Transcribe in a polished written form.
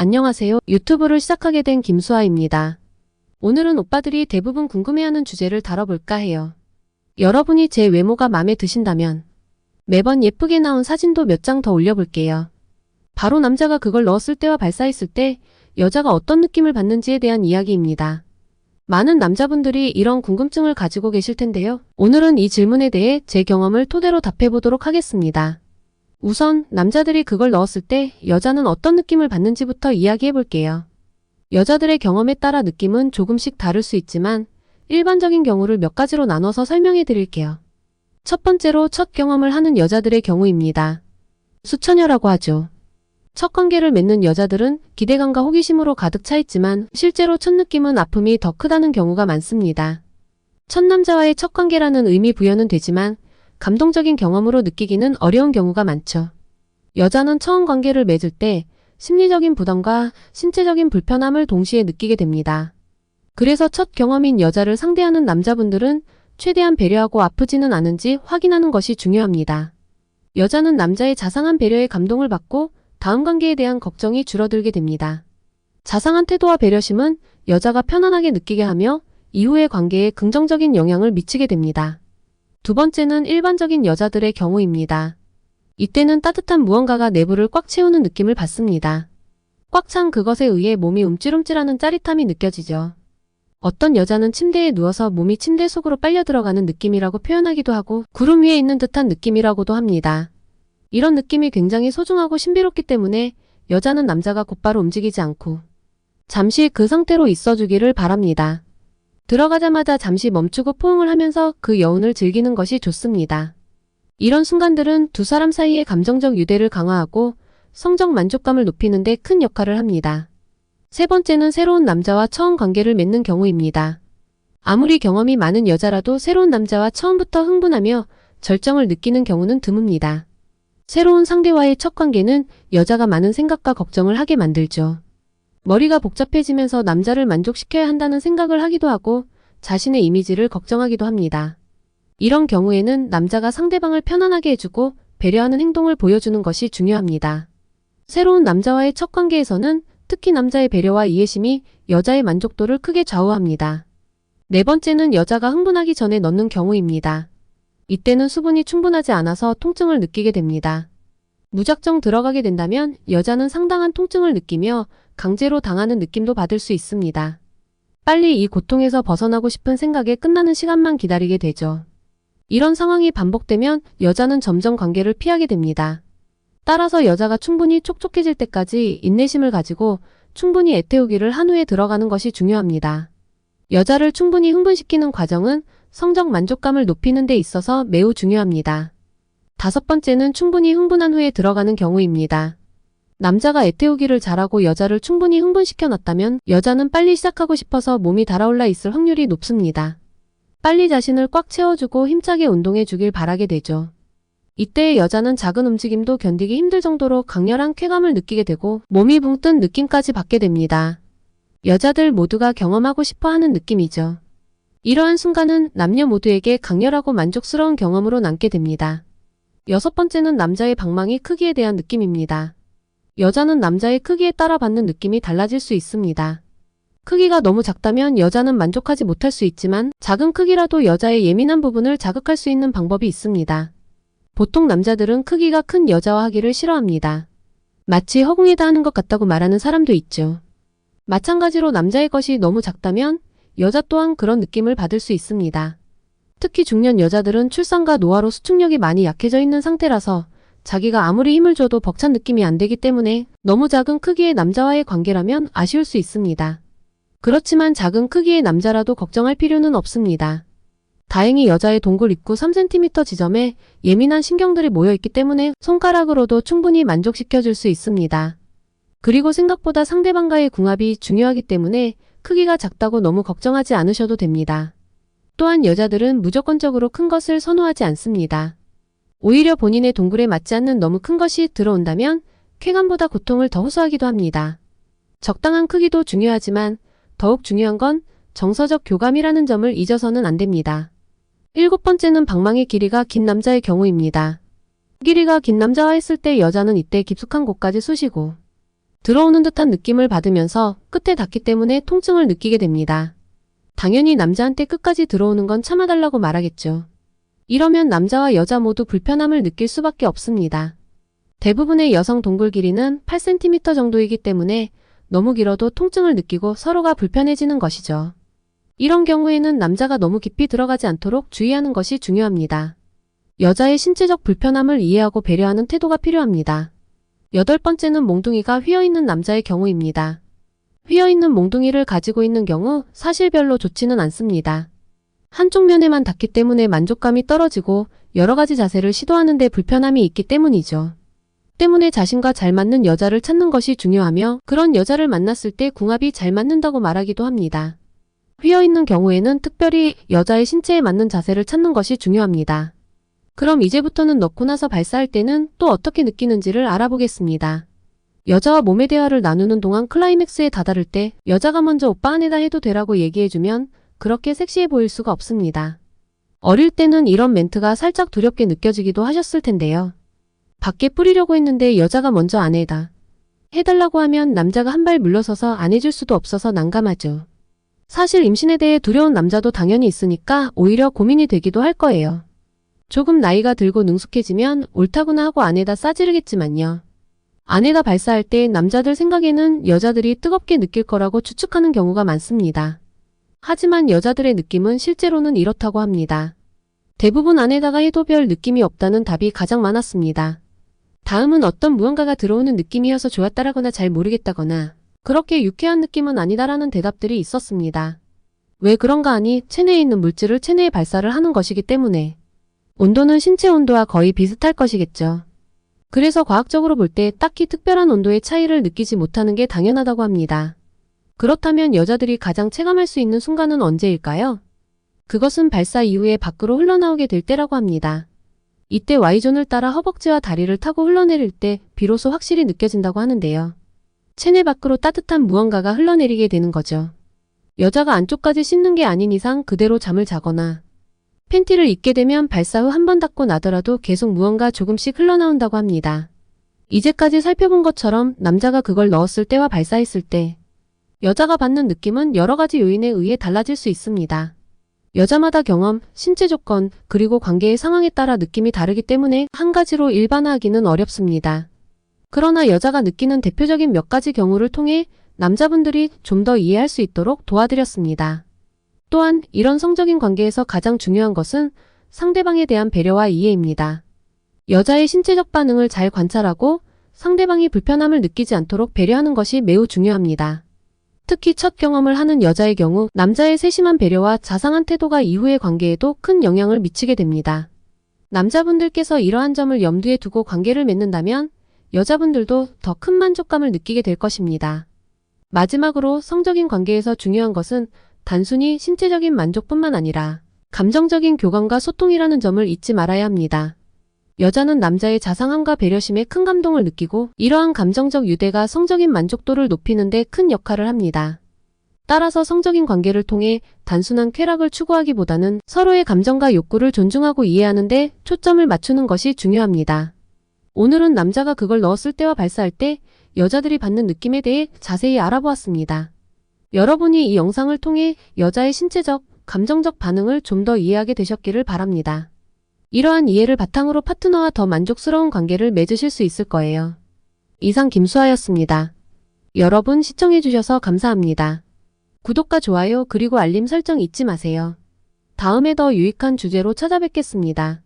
안녕하세요. 유튜브를 시작하게 된 김수아입니다. 오늘은 오빠들이 대부분 궁금해하는 주제를 다뤄볼까 해요. 여러분이 제 외모가 마음에 드신다면 매번 예쁘게 나온 사진도 몇 장 더 올려볼게요. 바로 남자가 그걸 넣었을 때와 발사했을 때 여자가 어떤 느낌을 받는지에 대한 이야기입니다. 많은 남자분들이 이런 궁금증을 가지고 계실 텐데요. 오늘은 이 질문에 대해 제 경험을 토대로 답해보도록 하겠습니다. 우선 남자들이 그걸 넣었을 때 여자는 어떤 느낌을 받는지부터 이야기해볼게요. 여자들의 경험에 따라 느낌은 조금씩 다를 수 있지만 일반적인 경우를 몇 가지로 나눠서 설명해드릴게요. 첫 번째로 첫 경험을 하는 여자들의 경우입니다. 수처녀라고 하죠. 첫 관계를 맺는 여자들은 기대감과 호기심으로 가득 차 있지만 실제로 첫 느낌은 아픔이 더 크다는 경우가 많습니다. 첫 남자와의 첫 관계라는 의미 부여는 되지만 감동적인 경험으로 느끼기는 어려운 경우가 많죠. 여자는 처음 관계를 맺을 때 심리적인 부담과 신체적인 불편함을 동시에 느끼게 됩니다. 그래서 첫 경험인 여자를 상대하는 남자분들은 최대한 배려하고 아프지는 않은지 확인하는 것이 중요합니다. 여자는 남자의 자상한 배려에 감동을 받고 다음 관계에 대한 걱정이 줄어들게 됩니다. 자상한 태도와 배려심은 여자가 편안하게 느끼게 하며 이후의 관계에 긍정적인 영향을 미치게 됩니다. 두 번째는 일반적인 여자들의 경우입니다. 이때는 따뜻한 무언가가 내부를 꽉 채우는 느낌을 받습니다. 꽉 찬 그것에 의해 몸이 움찔움찔하는 짜릿함이 느껴지죠. 어떤 여자는 침대에 누워서 몸이 침대 속으로 빨려 들어가는 느낌이라고 표현하기도 하고 구름 위에 있는 듯한 느낌이라고도 합니다. 이런 느낌이 굉장히 소중하고 신비롭기 때문에 여자는 남자가 곧바로 움직이지 않고 잠시 그 상태로 있어주기를 바랍니다. 들어가자마자 잠시 멈추고 포옹을 하면서 그 여운을 즐기는 것이 좋습니다. 이런 순간들은 두 사람 사이의 감정적 유대를 강화하고 성적 만족감을 높이는 데 큰 역할을 합니다. 세 번째는 새로운 남자와 처음 관계를 맺는 경우입니다. 아무리 경험이 많은 여자라도 새로운 남자와 처음부터 흥분하며 절정을 느끼는 경우는 드뭅니다. 새로운 상대와의 첫 관계는 여자가 많은 생각과 걱정을 하게 만들죠. 머리가 복잡해지면서 남자를 만족시켜야 한다는 생각을 하기도 하고 자신의 이미지를 걱정하기도 합니다. 이런 경우에는 남자가 상대방을 편안하게 해주고 배려하는 행동을 보여주는 것이 중요합니다. 새로운 남자와의 첫 관계에서는 특히 남자의 배려와 이해심이 여자의 만족도를 크게 좌우합니다. 네 번째는 여자가 흥분하기 전에 넣는 경우입니다. 이때는 수분이 충분하지 않아서 통증을 느끼게 됩니다. 무작정 들어가게 된다면 여자는 상당한 통증을 느끼며 강제로 당하는 느낌도 받을 수 있습니다. 빨리 이 고통에서 벗어나고 싶은 생각에 끝나는 시간만 기다리게 되죠. 이런 상황이 반복되면 여자는 점점 관계를 피하게 됩니다. 따라서 여자가 충분히 촉촉해질 때까지 인내심을 가지고 충분히 애태우기를 한 후에 들어가는 것이 중요합니다. 여자를 충분히 흥분시키는 과정은 성적 만족감을 높이는 데 있어서 매우 중요합니다. 다섯 번째는 충분히 흥분한 후에 들어가는 경우입니다. 남자가 애태우기를 잘하고 여자를 충분히 흥분시켜 놨다면 여자는 빨리 시작하고 싶어서 몸이 달아올라 있을 확률이 높습니다. 빨리 자신을 꽉 채워주고 힘차게 운동해 주길 바라게 되죠. 이때의 여자는 작은 움직임도 견디기 힘들 정도로 강렬한 쾌감을 느끼게 되고 몸이 붕 뜬 느낌까지 받게 됩니다. 여자들 모두가 경험하고 싶어 하는 느낌이죠. 이러한 순간은 남녀 모두에게 강렬하고 만족스러운 경험으로 남게 됩니다. 여섯 번째는 남자의 방망이 크기에 대한 느낌입니다. 여자는 남자의 크기에 따라 받는 느낌이 달라질 수 있습니다. 크기가 너무 작다면 여자는 만족하지 못할 수 있지만 작은 크기라도 여자의 예민한 부분을 자극할 수 있는 방법이 있습니다. 보통 남자들은 크기가 큰 여자와 하기를 싫어합니다. 마치 허공에다 하는 것 같다고 말하는 사람도 있죠. 마찬가지로 남자의 것이 너무 작다면 여자 또한 그런 느낌을 받을 수 있습니다. 특히 중년 여자들은 출산과 노화로 수축력이 많이 약해져 있는 상태라서 자기가 아무리 힘을 줘도 벅찬 느낌이 안 되기 때문에 너무 작은 크기의 남자와의 관계라면 아쉬울 수 있습니다. 그렇지만 작은 크기의 남자라도 걱정할 필요는 없습니다. 다행히 여자의 동굴 입구 3cm 지점에 예민한 신경들이 모여있기 때문에 손가락으로도 충분히 만족시켜줄 수 있습니다. 그리고 생각보다 상대방과의 궁합이 중요하기 때문에 크기가 작다고 너무 걱정하지 않으셔도 됩니다. 또한 여자들은 무조건적으로 큰 것을 선호하지 않습니다. 오히려 본인의 동굴에 맞지 않는 너무 큰 것이 들어온다면 쾌감보다 고통을 더 호소하기도 합니다. 적당한 크기도 중요하지만 더욱 중요한 건 정서적 교감이라는 점을 잊어서는 안 됩니다. 일곱 번째는 방망이 길이가 긴 남자의 경우입니다. 길이가 긴 남자와 했을 때 여자는 이때 깊숙한 곳까지 쑤시고 들어오는 듯한 느낌을 받으면서 끝에 닿기 때문에 통증을 느끼게 됩니다. 당연히 남자한테 끝까지 들어오는 건 참아달라고 말하겠죠. 이러면 남자와 여자 모두 불편함을 느낄 수밖에 없습니다. 대부분의 여성 동굴 길이는 8cm 정도이기 때문에 너무 길어도 통증을 느끼고 서로가 불편해지는 것이죠. 이런 경우에는 남자가 너무 깊이 들어가지 않도록 주의하는 것이 중요합니다. 여자의 신체적 불편함을 이해하고 배려하는 태도가 필요합니다. 8번째는 몽둥이가 휘어있는 남자의 경우입니다. 휘어있는 몽둥이를 가지고 있는 경우 사실 별로 좋지는 않습니다. 한쪽 면에만 닿기 때문에 만족감이 떨어지고 여러 가지 자세를 시도하는 데 불편함이 있기 때문이죠. 때문에 자신과 잘 맞는 여자를 찾는 것이 중요하며 그런 여자를 만났을 때 궁합이 잘 맞는다고 말하기도 합니다. 휘어있는 경우에는 특별히 여자의 신체에 맞는 자세를 찾는 것이 중요합니다. 그럼 이제부터는 넣고 나서 발사할 때는 또 어떻게 느끼는지를 알아보겠습니다. 여자와 몸의 대화를 나누는 동안 클라이맥스에 다다를 때 여자가 먼저 오빠 안에다 해도 되라고 얘기해주면 그렇게 섹시해 보일 수가 없습니다. 어릴 때는 이런 멘트가 살짝 두렵게 느껴지기도 하셨을 텐데요. 밖에 뿌리려고 했는데 여자가 먼저 안에다 해달라고 하면 남자가 한 발 물러서서 안 해줄 수도 없어서 난감하죠. 사실 임신에 대해 두려운 남자도 당연히 있으니까 오히려 고민이 되기도 할 거예요. 조금 나이가 들고 능숙해지면 옳다구나 하고 안에다 싸지르겠지만요. 안에다 발사할 때 남자들 생각에는 여자들이 뜨겁게 느낄 거라고 추측하는 경우가 많습니다. 하지만 여자들의 느낌은 실제로는 이렇다고 합니다. 대부분 안에다가 해도 별 느낌이 없다는 답이 가장 많았습니다. 다음은 어떤 무언가가 들어오는 느낌이어서 좋았다라거나 잘 모르겠다거나 그렇게 유쾌한 느낌은 아니다라는 대답들이 있었습니다. 왜 그런가 하니 체내에 있는 물질을 체내에 발사를 하는 것이기 때문에 온도는 신체 온도와 거의 비슷할 것이겠죠. 그래서 과학적으로 볼 때 딱히 특별한 온도의 차이를 느끼지 못하는 게 당연하다고 합니다. 그렇다면 여자들이 가장 체감할 수 있는 순간은 언제일까요? 그것은 발사 이후에 밖으로 흘러나오게 될 때라고 합니다. 이때 Y존을 따라 허벅지와 다리를 타고 흘러내릴 때 비로소 확실히 느껴진다고 하는데요. 체내 밖으로 따뜻한 무언가가 흘러내리게 되는 거죠. 여자가 안쪽까지 씻는 게 아닌 이상 그대로 잠을 자거나 팬티를 입게 되면 발사 후 한 번 닦고 나더라도 계속 무언가 조금씩 흘러나온다고 합니다. 이제까지 살펴본 것처럼 남자가 그걸 넣었을 때와 발사했을 때 여자가 받는 느낌은 여러 가지 요인에 의해 달라질 수 있습니다. 여자마다 경험, 신체 조건, 그리고 관계의 상황에 따라 느낌이 다르기 때문에 한 가지로 일반화하기는 어렵습니다. 그러나 여자가 느끼는 대표적인 몇 가지 경우를 통해 남자분들이 좀 더 이해할 수 있도록 도와드렸습니다. 또한 이런 성적인 관계에서 가장 중요한 것은 상대방에 대한 배려와 이해입니다. 여자의 신체적 반응을 잘 관찰하고 상대방이 불편함을 느끼지 않도록 배려하는 것이 매우 중요합니다. 특히 첫 경험을 하는 여자의 경우 남자의 세심한 배려와 자상한 태도가 이후의 관계에도 큰 영향을 미치게 됩니다. 남자분들께서 이러한 점을 염두에 두고 관계를 맺는다면 여자분들도 더 큰 만족감을 느끼게 될 것입니다. 마지막으로 성적인 관계에서 중요한 것은 단순히 신체적인 만족뿐만 아니라 감정적인 교감과 소통이라는 점을 잊지 말아야 합니다. 여자는 남자의 자상함과 배려심에 큰 감동을 느끼고 이러한 감정적 유대가 성적인 만족도를 높이는 데 큰 역할을 합니다. 따라서 성적인 관계를 통해 단순한 쾌락을 추구하기보다는 서로의 감정과 욕구를 존중하고 이해하는 데 초점을 맞추는 것이 중요합니다. 오늘은 남자가 그걸 넣었을 때와 발사할 때 여자들이 받는 느낌에 대해 자세히 알아보았습니다. 여러분이 이 영상을 통해 여자의 신체적, 감정적 반응을 좀 더 이해하게 되셨기를 바랍니다. 이러한 이해를 바탕으로 파트너와 더 만족스러운 관계를 맺으실 수 있을 거예요. 이상 김수아였습니다. 여러분 시청해주셔서 감사합니다. 구독과 좋아요 그리고 알림 설정 잊지 마세요. 다음에 더 유익한 주제로 찾아뵙겠습니다.